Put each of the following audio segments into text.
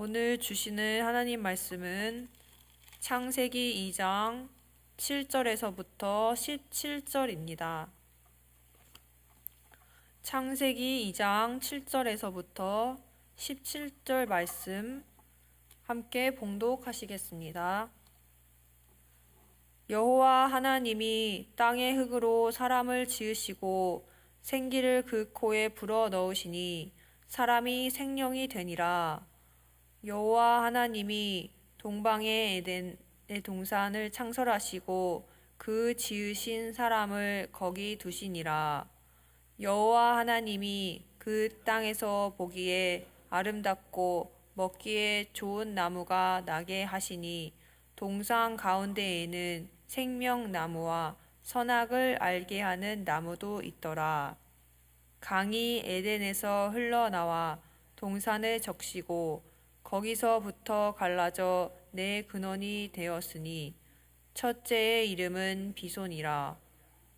오늘 주시는 하나님 말씀은 창세기 2장 7절에서부터 17절입니다. 창세기 2장 7절에서부터 17절 말씀 함께 봉독하시겠습니다. 여호와 하나님이 땅의 흙으로 사람을 지으시고 생기를 그 코에 불어 넣으시니 사람이 생명이 되니라. 여호와 하나님이 동방의 에덴의 동산을 창설하시고 그 지으신 사람을 거기 두시니라. 여호와 하나님이 그 땅에서 보기에 아름답고 먹기에 좋은 나무가 나게 하시니 동산 가운데에는 생명나무와 선악을 알게 하는 나무도 있더라. 강이 에덴에서 흘러나와 동산을 적시고 거기서부터 갈라져 네 근원이 되었으니 첫째의 이름은 비손이라.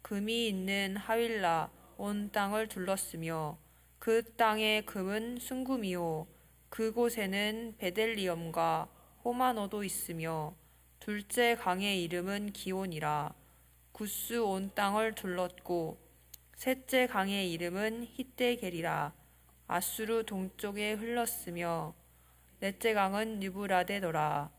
금이 있는 하윌라 온 땅을 둘렀으며 그 땅의 금은 순금이요 그곳에는 베델리엄과 호마노도 있으며 둘째 강의 이름은 기온이라. 구스 온 땅을 둘렀고 셋째 강의 이름은 히데겔이라. 아수르 동쪽에 흘렀으며 넷째 강은 유브라데더라.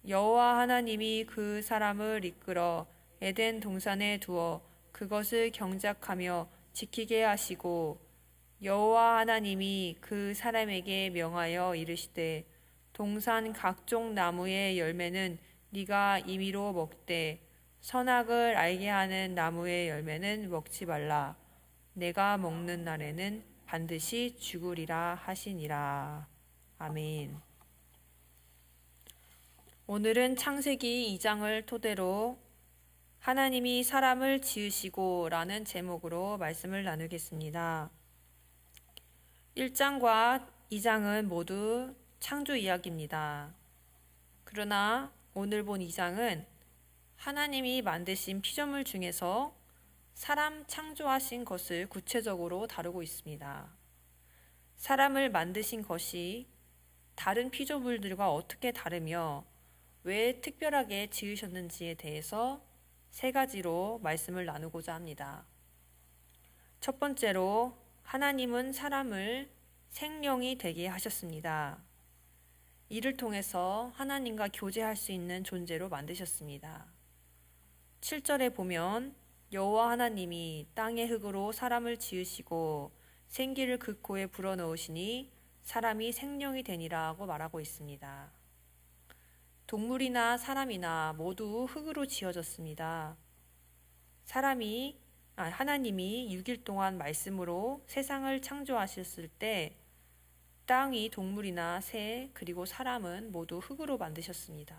여호와 하나님이 그 사람을 이끌어 에덴 동산에 두어 그것을 경작하며 지키게 하시고 여호와 하나님이 그 사람에게 명하여 이르시되 동산 각종 나무의 열매는 네가 임의로 먹되 선악을 알게 하는 나무의 열매는 먹지 말라. 내가 먹는 날에는 반드시 죽으리라 하시니라. 아멘. 오늘은 창세기 2장을 토대로 하나님이 사람을 지으시고 라는 제목으로 말씀을 나누겠습니다. 1장과 2장은 모두 창조 이야기입니다. 그러나 오늘 본 2장은 하나님이 만드신 피조물 중에서 사람 창조하신 것을 구체적으로 다루고 있습니다. 사람을 만드신 것이 다른 피조물들과 어떻게 다르며 왜 특별하게 지으셨는지에 대해서 세 가지로 말씀을 나누고자 합니다. 첫 번째로 하나님은 사람을 생명이 되게 하셨습니다. 이를 통해서 하나님과 교제할 수 있는 존재로 만드셨습니다. 7절에 보면 여호와 하나님이 땅의 흙으로 사람을 지으시고 생기를 그 코에 불어넣으시니 사람이 생명이 되니라고 말하고 있습니다. 동물이나 사람이나 모두 흙으로 지어졌습니다. 하나님이 6일 동안 말씀으로 세상을 창조하셨을 때 땅이 동물이나 새 그리고 사람은 모두 흙으로 만드셨습니다.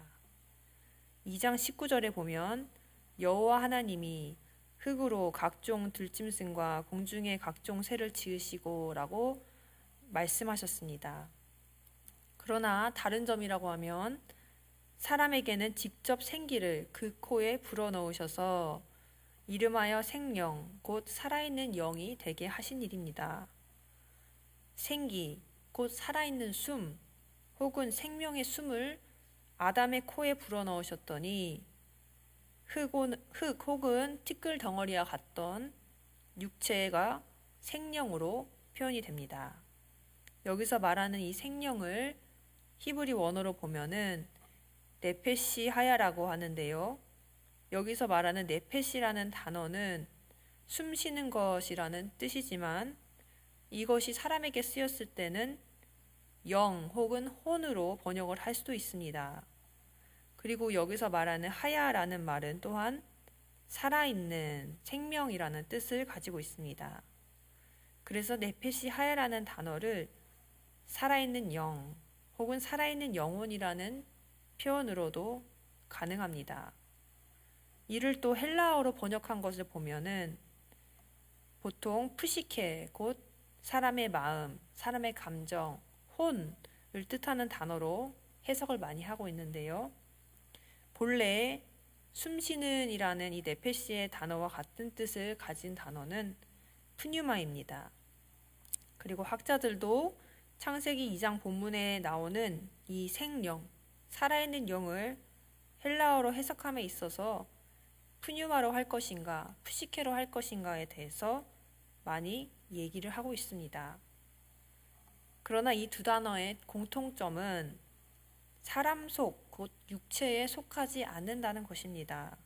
2장 19절에 보면 여호와 하나님이 흙으로 각종 들짐승과 공중의 각종 새를 지으시고 라고 말씀하셨습니다. 그러나 다른 점이라고 하면 사람에게는 직접 생기를 그 코에 불어넣으셔서 이름하여 생명, 곧 살아있는 영이 되게 하신 일입니다. 생기, 곧 살아있는 숨, 혹은 생명의 숨을 아담의 코에 불어넣으셨더니 흙 혹은 티끌 덩어리와 같던 육체가 생명으로 표현이 됩니다. 여기서 말하는 이 생명을 히브리 원어로 보면은 네페시 하야라고 하는데요. 여기서 말하는 네페시라는 단어는 숨 쉬는 것이라는 뜻이지만 이것이 사람에게 쓰였을 때는 영 혹은 혼으로 번역을 할 수도 있습니다. 그리고 여기서 말하는 하야라는 말은 또한 살아있는 생명이라는 뜻을 가지고 있습니다. 그래서 네페시 하야라는 단어를 살아있는 영 혹은 살아있는 영혼이라는 표현으로도 가능합니다. 이를 또 헬라어로 번역한 것을 보면은 보통 푸시케 곧 사람의 마음, 사람의 감정, 혼을 뜻하는 단어로 해석을 많이 하고 있는데요. 본래 숨쉬는 이라는 이 네페시의 단어와 같은 뜻을 가진 단어는 푸뉴마입니다. 그리고 학자들도 창세기 2장 본문에 나오는 이 생영, 살아있는 영을 헬라어로 해석함에 있어서 푸뉴마로 할 것인가, 푸시케로 할 것인가에 대해서 많이 얘기를 하고 있습니다. 그러나 이 두 단어의 공통점은 사람 속, 곧 육체에 속하지 않는다는 것입니다.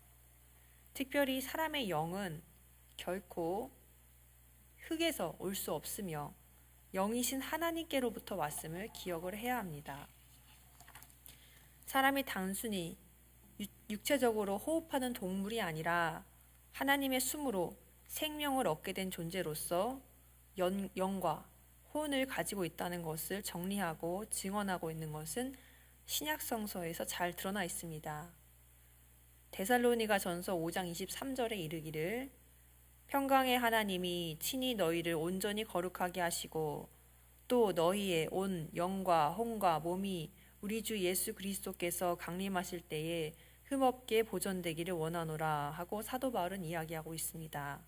특별히 사람의 영은 결코 흙에서 올 수 없으며 영이신 하나님께로부터 왔음을 기억을 해야 합니다. 사람이 단순히 육체적으로 호흡하는 동물이 아니라 하나님의 숨으로 생명을 얻게 된 존재로서 영과 혼을 가지고 있다는 것을 정리하고 증언하고 있는 것은 신약성서에서 잘 드러나 있습니다. 데살로니가 전서 5장 23절에 이르기를 평강의 하나님이 친히 너희를 온전히 거룩하게 하시고 또 너희의 온 영과 혼과 몸이 우리 주 예수 그리스도께서 강림하실 때에 흠없게 보존되기를 원하노라 하고 사도 바울은 이야기하고 있습니다.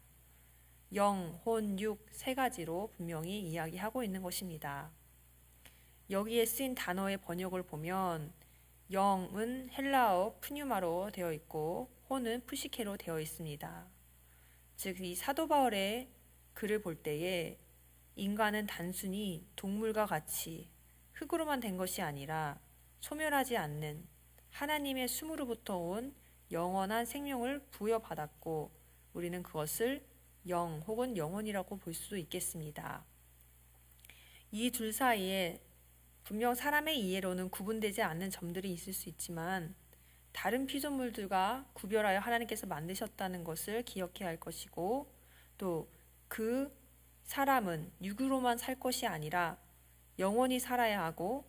영, 혼, 육 세 가지로 분명히 이야기하고 있는 것입니다. 여기에 쓰인 단어의 번역을 보면 영은 헬라어 푸뉴마로 되어 있고 혼은 푸시케로 되어 있습니다. 즉 이 사도 바울의 글을 볼 때에 인간은 단순히 동물과 같이 흙으로만 된 것이 아니라 소멸하지 않는 하나님의 숨으로부터 온 영원한 생명을 부여받았고 우리는 그것을 영 혹은 영혼이라고 볼 수 있겠습니다. 이 둘 사이에 분명 사람의 이해로는 구분되지 않는 점들이 있을 수 있지만 다른 피조물들과 구별하여 하나님께서 만드셨다는 것을 기억해야 할 것이고 또 그 사람은 육으로만 살 것이 아니라 영원히 살아야 하고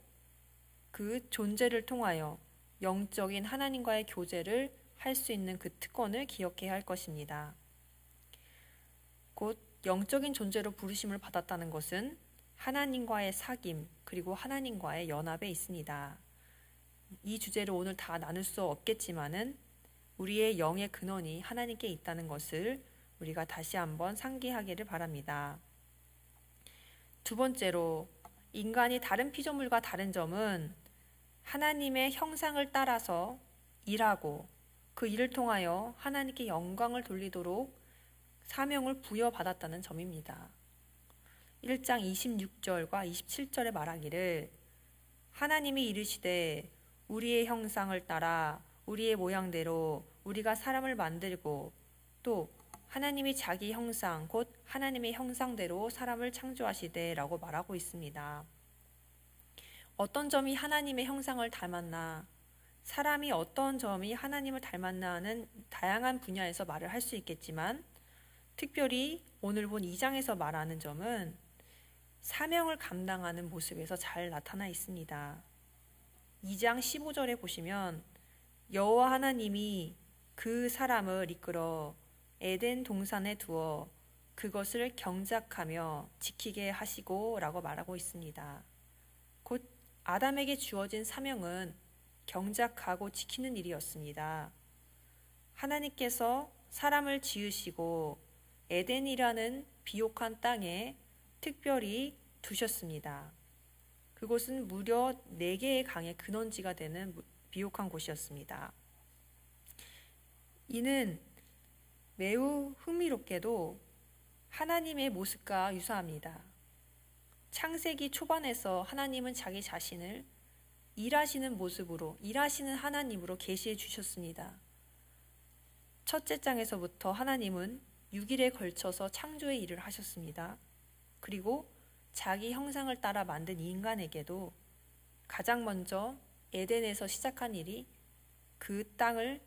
그 존재를 통하여 영적인 하나님과의 교제를 할 수 있는 그 특권을 기억해야 할 것입니다. 곧 영적인 존재로 부르심을 받았다는 것은 하나님과의 사귐 그리고 하나님과의 연합에 있습니다. 이 주제를 오늘 다 나눌 수 없겠지만은 우리의 영의 근원이 하나님께 있다는 것을 우리가 다시 한번 상기하기를 바랍니다. 두 번째로 인간이 다른 피조물과 다른 점은 하나님의 형상을 따라서 일하고 그 일을 통하여 하나님께 영광을 돌리도록 사명을 부여받았다는 점입니다. 1장 26절과 27절에 말하기를 하나님이 이르시되 우리의 형상을 따라 우리의 모양대로 우리가 사람을 만들고 또 하나님이 자기 형상 곧 하나님의 형상대로 사람을 창조하시되 라고 말하고 있습니다. 어떤 점이 하나님의 형상을 닮았나 사람이 어떤 점이 하나님을 닮았나는 다양한 분야에서 말을 할 수 있겠지만 특별히 오늘 본 2장에서 말하는 점은 사명을 감당하는 모습에서 잘 나타나 있습니다. 2장 15절에 보시면 여호와 하나님이 그 사람을 이끌어 에덴 동산에 두어 그것을 경작하며 지키게 하시고 라고 말하고 있습니다. 곧 아담에게 주어진 사명은 경작하고 지키는 일이었습니다. 하나님께서 사람을 지으시고 에덴이라는 비옥한 땅에 특별히 두셨습니다. 그곳은 무려 4개의 강의 근원지가 되는 비옥한 곳이었습니다. 이는 매우 흥미롭게도 하나님의 모습과 유사합니다. 창세기 초반에서 하나님은 자기 자신을 일하시는 모습으로, 일하시는 하나님으로 계시해 주셨습니다. 첫째 장에서부터 하나님은 6일에 걸쳐서 창조의 일을 하셨습니다. 그리고 자기 형상을 따라 만든 인간에게도 가장 먼저 에덴에서 시작한 일이 그 땅을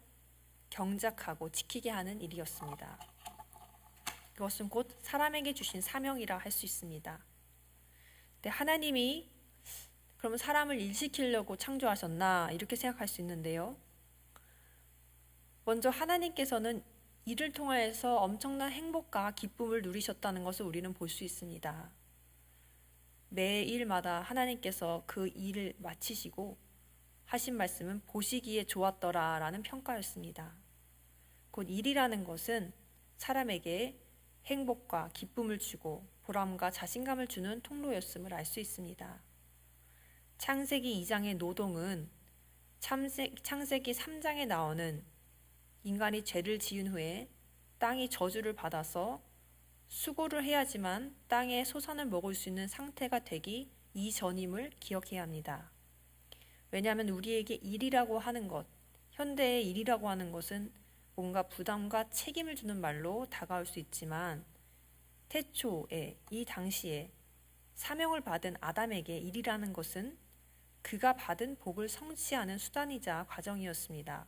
경작하고 지키게 하는 일이었습니다. 그것은 곧 사람에게 주신 사명이라 할 수 있습니다. 근데 하나님이 그러면 사람을 일시키려고 창조하셨나 이렇게 생각할 수 있는데요. 먼저 하나님께서는 이를 통해서 엄청난 행복과 기쁨을 누리셨다는 것을 우리는 볼 수 있습니다. 매일마다 하나님께서 그 일을 마치시고 하신 말씀은 보시기에 좋았더라 라는 평가였습니다. 곧 일이라는 것은 사람에게 행복과 기쁨을 주고 보람과 자신감을 주는 통로였음을 알 수 있습니다. 창세기 2장의 노동은 창세기 3장에 나오는 인간이 죄를 지은 후에 땅이 저주를 받아서 수고를 해야지만 땅의 소산을 먹을 수 있는 상태가 되기 이전임을 기억해야 합니다. 왜냐하면 우리에게 일이라고 하는 것, 현대의 일이라고 하는 것은 뭔가 부담과 책임을 주는 말로 다가올 수 있지만 태초에 이 당시에 사명을 받은 아담에게 일이라는 것은 그가 받은 복을 성취하는 수단이자 과정이었습니다.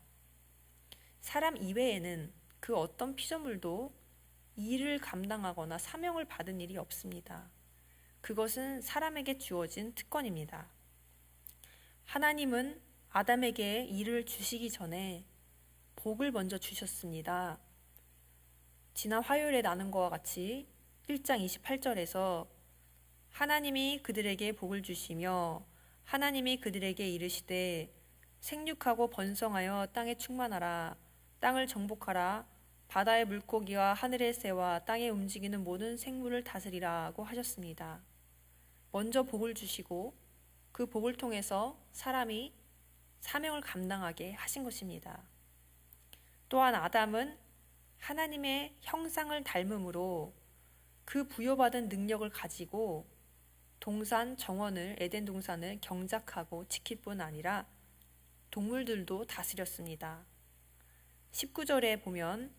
사람 이외에는 그 어떤 피조물도 일을 감당하거나 사명을 받은 일이 없습니다. 그것은 사람에게 주어진 특권입니다. 하나님은 아담에게 일을 주시기 전에 복을 먼저 주셨습니다. 지난 화요일에 나눈 것과 같이 1장 28절에서 하나님이 그들에게 복을 주시며 하나님이 그들에게 이르시되 생육하고 번성하여 땅에 충만하라 땅을 정복하라 바다의 물고기와 하늘의 새와 땅에 움직이는 모든 생물을 다스리라고 하셨습니다. 먼저 복을 주시고 그 복을 통해서 사람이 사명을 감당하게 하신 것입니다. 또한 아담은 하나님의 형상을 닮음으로 그 부여받은 능력을 가지고 에덴 동산을 경작하고 지킬 뿐 아니라 동물들도 다스렸습니다. 19절에 보면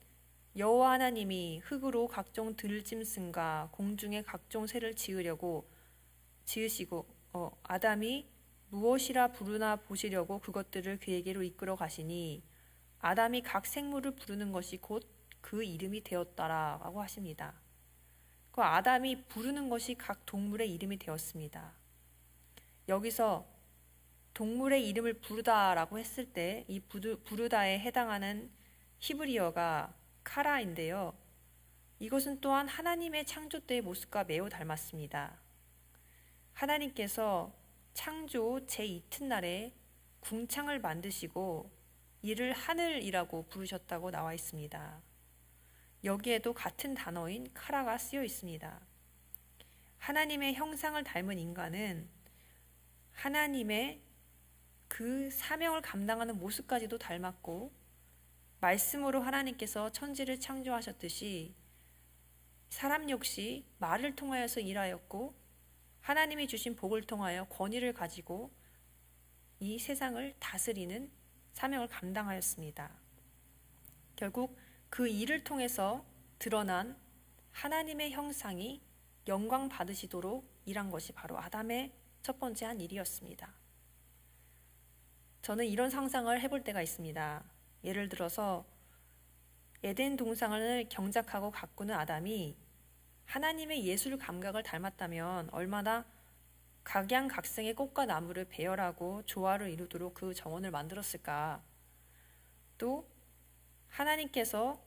여호와 하나님이 흙으로 각종 들짐승과 공중의 각종 새를 지으시고 아담이 무엇이라 부르나 보시려고 그것들을 그에게로 이끌어 가시니 아담이 각 생물을 부르는 것이 곧 그 이름이 되었다라고 하십니다. 그 아담이 부르는 것이 각 동물의 이름이 되었습니다. 여기서 동물의 이름을 부르다라고 했을 때 이 부르다에 해당하는 히브리어가 카라인데요. 이것은 또한 하나님의 창조 때의 모습과 매우 닮았습니다. 하나님께서 창조 제2튿날에 궁창을 만드시고 이를 하늘이라고 부르셨다고 나와 있습니다. 여기에도 같은 단어인 카라가 쓰여 있습니다. 하나님의 형상을 닮은 인간은 하나님의 그 사명을 감당하는 모습까지도 닮았고 말씀으로 하나님께서 천지를 창조하셨듯이 사람 역시 말을 통하여서 일하였고 하나님이 주신 복을 통하여 권위를 가지고 이 세상을 다스리는 사명을 감당하였습니다. 결국 그 일을 통해서 드러난 하나님의 형상이 영광 받으시도록 일한 것이 바로 아담의 첫 번째 한 일이었습니다. 저는 이런 상상을 해볼 때가 있습니다. 예를 들어서 에덴 동산을 경작하고 가꾸는 아담이 하나님의 예술 감각을 닮았다면 얼마나 각양각색의 꽃과 나무를 배열하고 조화를 이루도록 그 정원을 만들었을까. 또 하나님께서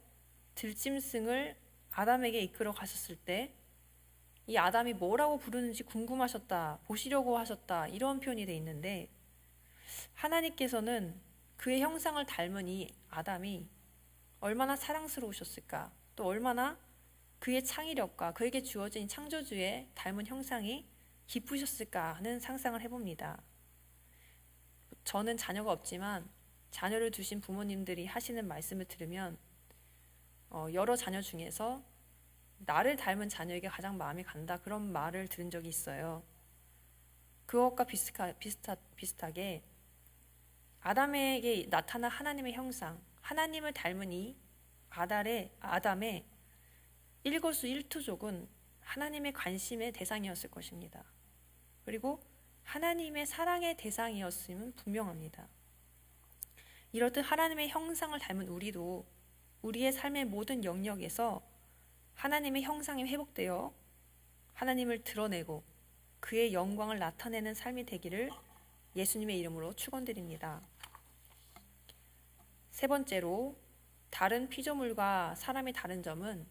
들짐승을 아담에게 이끌어 가셨을 때 이 아담이 뭐라고 부르는지 궁금하셨다, 보시려고 하셨다 이런 표현이 돼 있는데 하나님께서는 그의 형상을 닮은 이 아담이 얼마나 사랑스러우셨을까, 또 얼마나 그의 창의력과 그에게 주어진 창조주의 닮은 형상이 기쁘셨을까 하는 상상을 해봅니다. 저는 자녀가 없지만 자녀를 두신 부모님들이 하시는 말씀을 들으면 여러 자녀 중에서 나를 닮은 자녀에게 가장 마음이 간다 그런 말을 들은 적이 있어요. 그것과 비슷하게 아담에게 나타난 하나님의 형상, 하나님을 닮은 이 아담의 일거수일투족은 하나님의 관심의 대상이었을 것입니다. 그리고 하나님의 사랑의 대상이었음은 분명합니다. 이렇듯 하나님의 형상을 닮은 우리도 우리의 삶의 모든 영역에서 하나님의 형상이 회복되어 하나님을 드러내고 그의 영광을 나타내는 삶이 되기를 예수님의 이름으로 축원드립니다. 세 번째로 다른 피조물과 사람이 다른 점은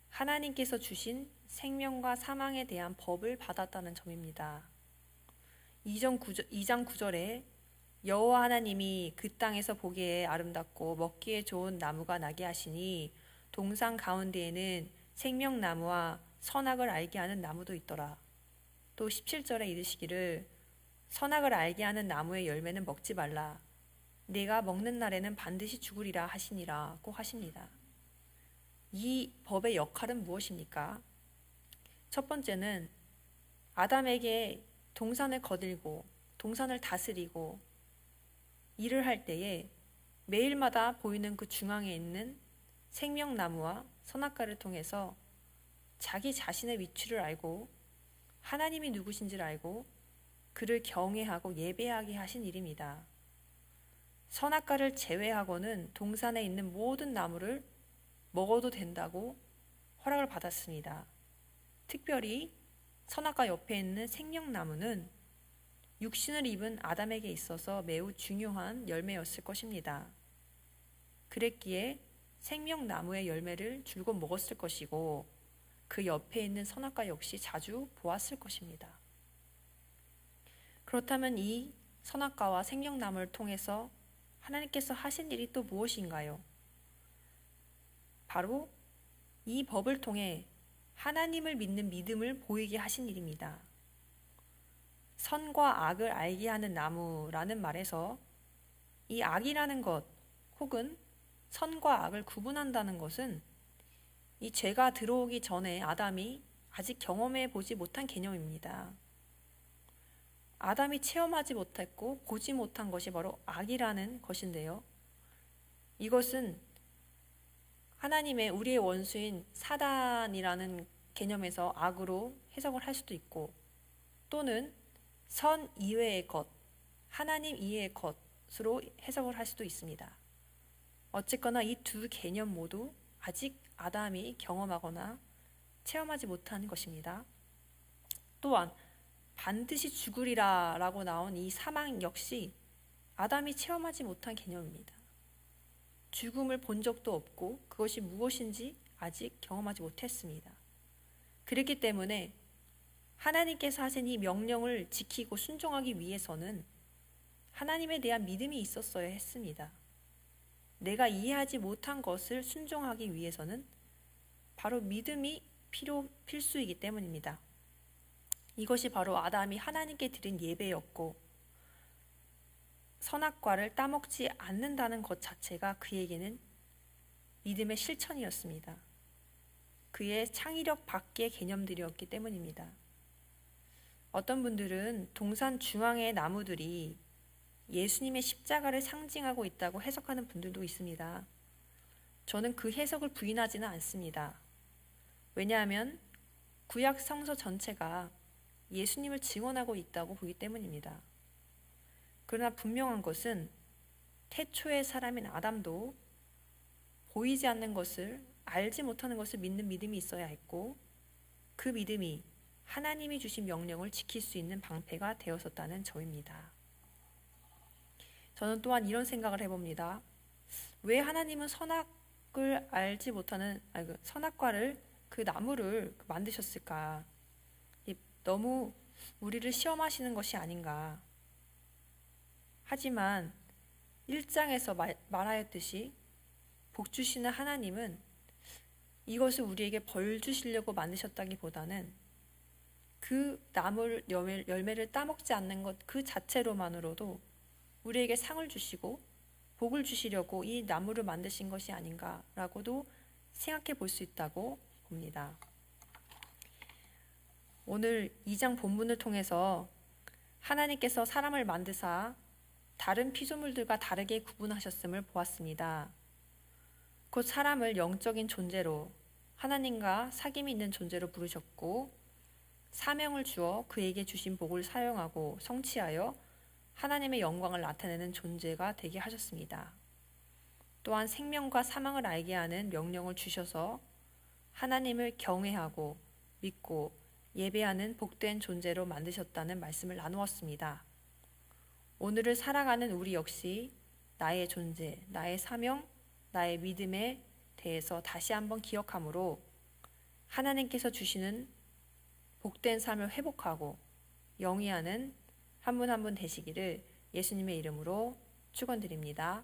하나님께서 주신 생명과 사망에 대한 법을 받았다는 점입니다. 2장 9절에 여호와 하나님이 그 땅에서 보기에 아름답고 먹기에 좋은 나무가 나게 하시니 동산 가운데에는 생명나무와 선악을 알게 하는 나무도 있더라. 또 17절에 이르시기를 선악을 알게 하는 나무의 열매는 먹지 말라. 내가 먹는 날에는 반드시 죽으리라 하시니라고 하십니다. 이 법의 역할은 무엇입니까? 첫 번째는 아담에게 동산을 거들고 동산을 다스리고 일을 할 때에 매일마다 보이는 그 중앙에 있는 생명나무와 선악과를 통해서 자기 자신의 위치를 알고 하나님이 누구신지를 알고 그를 경외하고 예배하게 하신 일입니다. 선악과를 제외하고는 동산에 있는 모든 나무를 먹어도 된다고 허락을 받았습니다. 특별히 선악과 옆에 있는 생명나무는 육신을 입은 아담에게 있어서 매우 중요한 열매였을 것입니다. 그랬기에 생명나무의 열매를 줄곧 먹었을 것이고 그 옆에 있는 선악과 역시 자주 보았을 것입니다. 그렇다면 이 선악과와 생명나무를 통해서 하나님께서 하신 일이 또 무엇인가요? 바로 이 법을 통해 하나님을 믿는 믿음을 보이게 하신 일입니다. 선과 악을 알게 하는 나무라는 말에서 이 악이라는 것 혹은 선과 악을 구분한다는 것은 이 죄가 들어오기 전에 아담이 아직 경험해 보지 못한 개념입니다. 아담이 체험하지 못했고 보지 못한 것이 바로 악이라는 것인데요. 이것은 하나님의 우리의 원수인 사단이라는 개념에서 악으로 해석을 할 수도 있고 또는 선 이외의 것, 하나님 이외의 것으로 해석을 할 수도 있습니다. 어쨌거나 이 두 개념 모두 아직 아담이 경험하거나 체험하지 못한 것입니다. 또한 반드시 죽으리라 라고 나온 이 사망 역시 아담이 체험하지 못한 개념입니다. 죽음을 본 적도 없고 그것이 무엇인지 아직 경험하지 못했습니다. 그렇기 때문에 하나님께서 하신 이 명령을 지키고 순종하기 위해서는 하나님에 대한 믿음이 있었어야 했습니다. 내가 이해하지 못한 것을 순종하기 위해서는 바로 믿음이 필수이기 때문입니다. 이것이 바로 아담이 하나님께 드린 예배였고 선악과를 따먹지 않는다는 것 자체가 그에게는 믿음의 실천이었습니다. 그의 창의력 밖의 개념들이었기 때문입니다. 어떤 분들은 동산 중앙의 나무들이 예수님의 십자가를 상징하고 있다고 해석하는 분들도 있습니다. 저는 그 해석을 부인하지는 않습니다. 왜냐하면 구약 성서 전체가 예수님을 증언하고 있다고 보기 때문입니다. 그러나 분명한 것은 태초의 사람인 아담도 보이지 않는 것을 알지 못하는 것을 믿는 믿음이 있어야 했고 그 믿음이 하나님이 주신 명령을 지킬 수 있는 방패가 되었었다는 점입니다. 저는 또한 이런 생각을 해봅니다. 왜 하나님은 선악을 알지 못하는 선악과를 그 나무를 만드셨을까? 너무 우리를 시험하시는 것이 아닌가? 하지만 1장에서 말하였듯이 복 주시는 하나님은 이것을 우리에게 벌 주시려고 만드셨다기보다는 그 나무 열매를 따먹지 않는 것 그 자체로만으로도 우리에게 상을 주시고 복을 주시려고 이 나무를 만드신 것이 아닌가라고도 생각해 볼 수 있다고 봅니다. 오늘 2장 본문을 통해서 하나님께서 사람을 만드사 다른 피조물들과 다르게 구분하셨음을 보았습니다. 곧 사람을 영적인 존재로 하나님과 사귐이 있는 존재로 부르셨고 사명을 주어 그에게 주신 복을 사용하고 성취하여 하나님의 영광을 나타내는 존재가 되게 하셨습니다. 또한 생명과 사망을 알게 하는 명령을 주셔서 하나님을 경외하고 믿고 예배하는 복된 존재로 만드셨다는 말씀을 나누었습니다. 오늘을 살아가는 우리 역시 나의 존재, 나의 사명, 나의 믿음에 대해서 다시 한번 기억함으로 하나님께서 주시는 복된 삶을 회복하고 영위하는 한 분 한 분 되시기를 예수님의 이름으로 축원드립니다.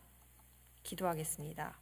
기도하겠습니다.